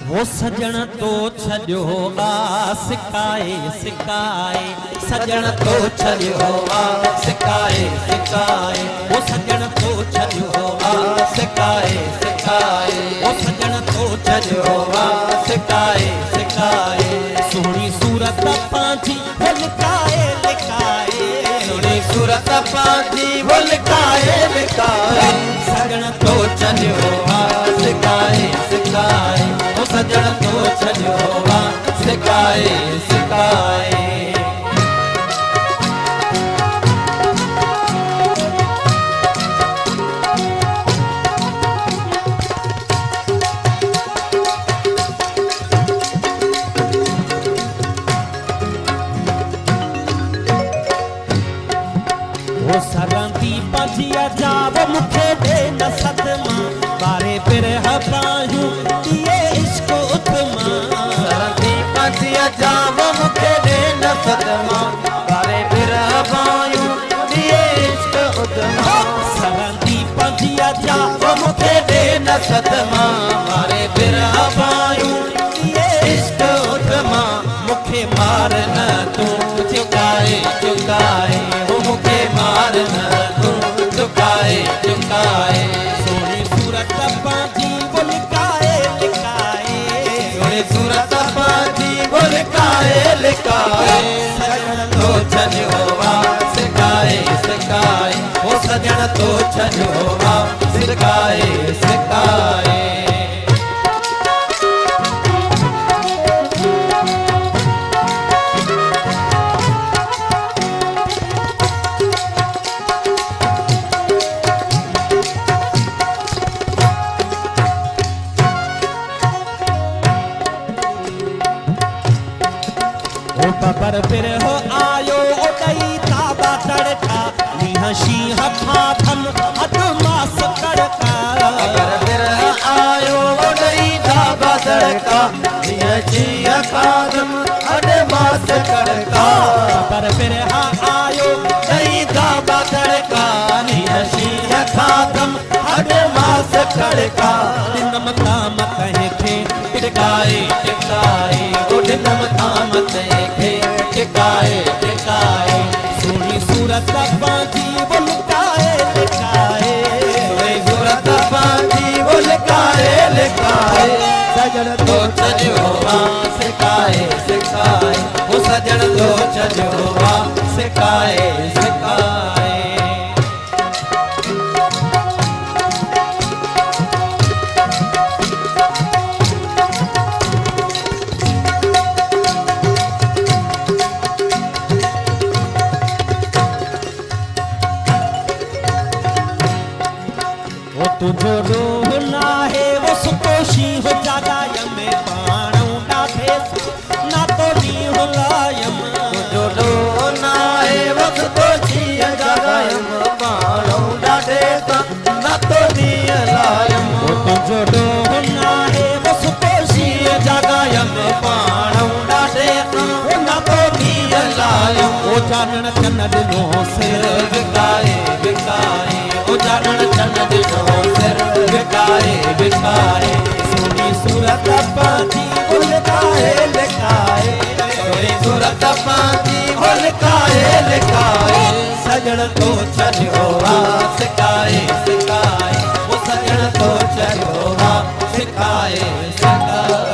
वो सजण तो छॾियो आ सिकाए सिकाए, सजण तो छॾियो आ सिकाए सिकाए, वो सजण तो छॾियो आ सिकाए सिकाए, वो सजण तो छॾियो आ सिकाए सिकाए। सोहणी सूरत पंहिंजी वो लिकाए लिकाए, सोहणी सूरत पंहिंजी वो लिकाए लिकाए, सजण तो छॾियो आ सिकाए सिकाए, सजण तो छॾियो आ सिकाए सिकाए। वो सरंदी पंहिंजी जाव मूंखे ॾे न सदमा, ॿारे पिरह पायूं दिए इश्क उतमा, सरंदी पंहिंजी जाव मूंखे ॾे न सदमा, ॿारे पिरह पायूं दिए इश्क उतमा, सरंदी पंहिंजी जाव मूंखे ॾे न सदमा, ॿारे पिरह पायूं दिए इश्क उतमा, मूंखे मार न तूं चुकाए चुकाए, हो मूंखे मार न तूं चुकाए चुकाए। सोहणी सूरत पंहिंजी वो लिकाए लिकाए, सोहणी सूरत पंहिंजी वो लिकाए लिकाए, सजण तो छॾियो आ सिकाए सिकाए, वो सजण तो छॾियो आ सिकाए सिकाए। पर फिर हो आयो ओडई ताबा तड़का, नीह शीह खाधम अध मास कड़का, पर फिर आयो ओडई ताबा तड़का, नीह शीह खाधम अध मास कड़का, पर फिर आयो ओडई ताबा तड़का, नीह शीह खाधम अध मास कड़का, दिनम ताम कहे खे टिकाए टिकाए, ओ दिनम ताम कहे टिकाए टिकाए। सोहणी सूरत पंहिंजी वो लिकाए लिकाए, सोहणी सूरत पंहिंजी वो लिकाए लिकाए, सजण तो छॾियो आ सिकाए सिकाए, वो सजण तो छॾियो आ सिकाए सिकाए। तुझो रोह ना है वो सुकोशी हो जागाय में पाणू डाठे ना तो नी हो लायम, तुझो रोह ना है वो सुकोशी हो जागाय में पाणू डाठे ना तो नी लायम, तुझो रोह ना है वो सुकोशी हो जागाय में पाणू डाठे ना तो नी लायम, ओ जानण चन दिनो सिर विकाए विकाए, ओ जानण चन दिनो लिकाए लिकाए। सोहणी सूरत पंहिंजी वो लिकाए लिकाए, सोहणी सूरत पंहिंजी वो लिकाए लिकाए, सजण तो छॾियो आ सिकाए सिकाए, वो सजण तो छॾियो आ सिकाए सिकाए।